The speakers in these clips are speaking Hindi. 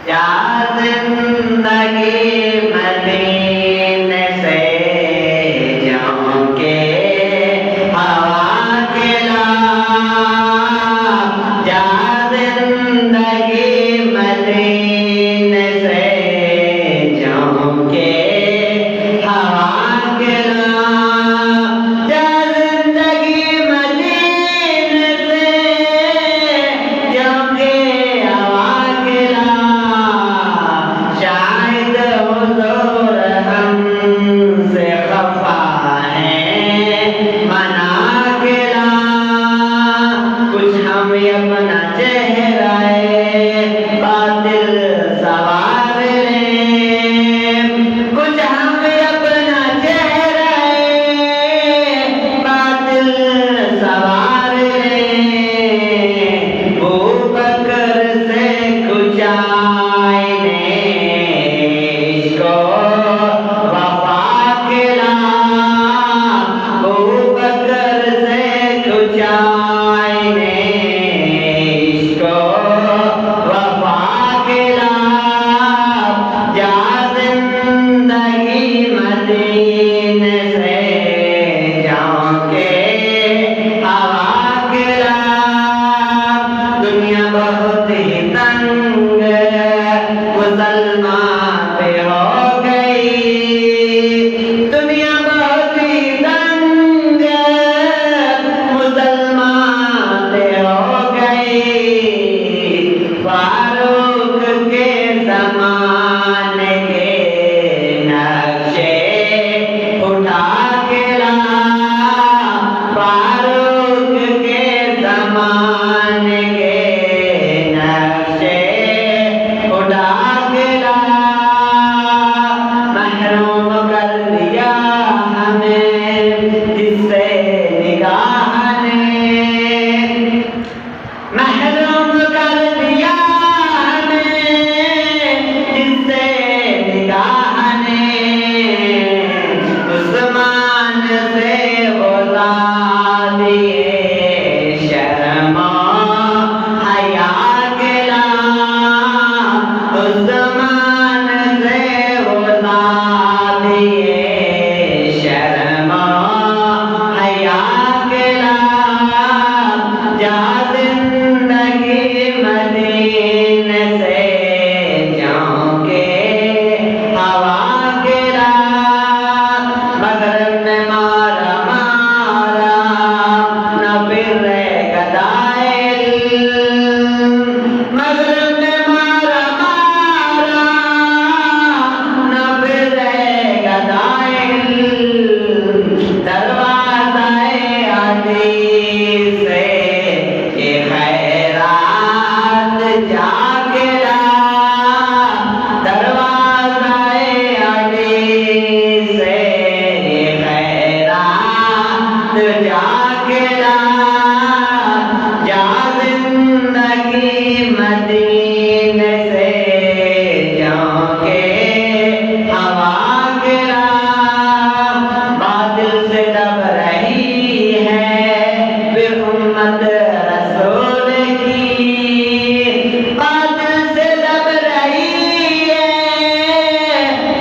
या जिंदगी मदीने से जाऊं के हवा खिला, या जिंदगी मदीने से जाऊं के हवा खिला, या जिंदगी मदीने से जाऊं के हवा खिला, शायद हुजूर हमसे खफा है मना खिला, कुछ हम अपना चेहरा बातिल सवार लें, कुछ हम अपना चेहरा बातिल सवार लें, वो बकर से कुछ आईने इसको वफा खिला, वो बकर से कुछ आईने इसको वफा खिला, या जिंदगी मदीने से जाऊं के हवा खिला, दुनिया बहुत ही तंग मुसलमान पे हो गई, दुनिया बहुत ही तंग मुसलमान पे हो गई, फारूक के ज़माने के नक्शे उठा के ला, फारूक के ज़माने के नक्शे उठा के ला, महरूम कर दिया हमें जिससे निगाह ने, महरूम कर दिया हमें जिससे निगाह ने, उस्मान से बुला दिए शर्मा हया गिला, उस्मान से बुला दिए शर्मा हया गिला, या जिंदगी मदीने से जाऊं के हवा गिरा, मगरब में मारा मारा न फिर गदाइल, मगरब में मारा मारा न फिर गदाइल, दरवाज़े अली से ये खैरात जागेला, दरवाज़े अली से ये खैरात जागेला, या जिंदगी मदीने से जाऊं के हवा गिरा, बातिल से दब रही है फिर उम्मत रसूल की, बातिल से दब रही है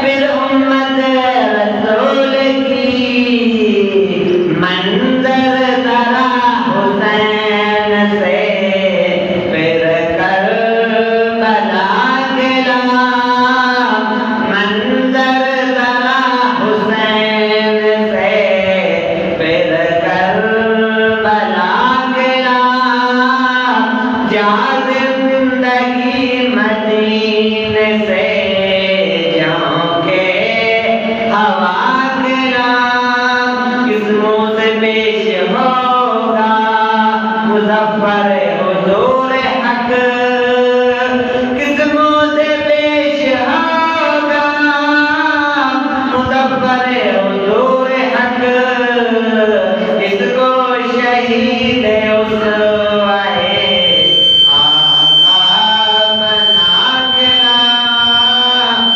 फिर उम्मत रसूल की, मंजर जरा हुसैन से फिर करबला गिला, मंजर जरा हुसैन से फिर करबला गिला, या जिंदगी मदीने से जाऊं के हवा गिरा, किस्मों से पेश होगा मुज़फ़्फ़र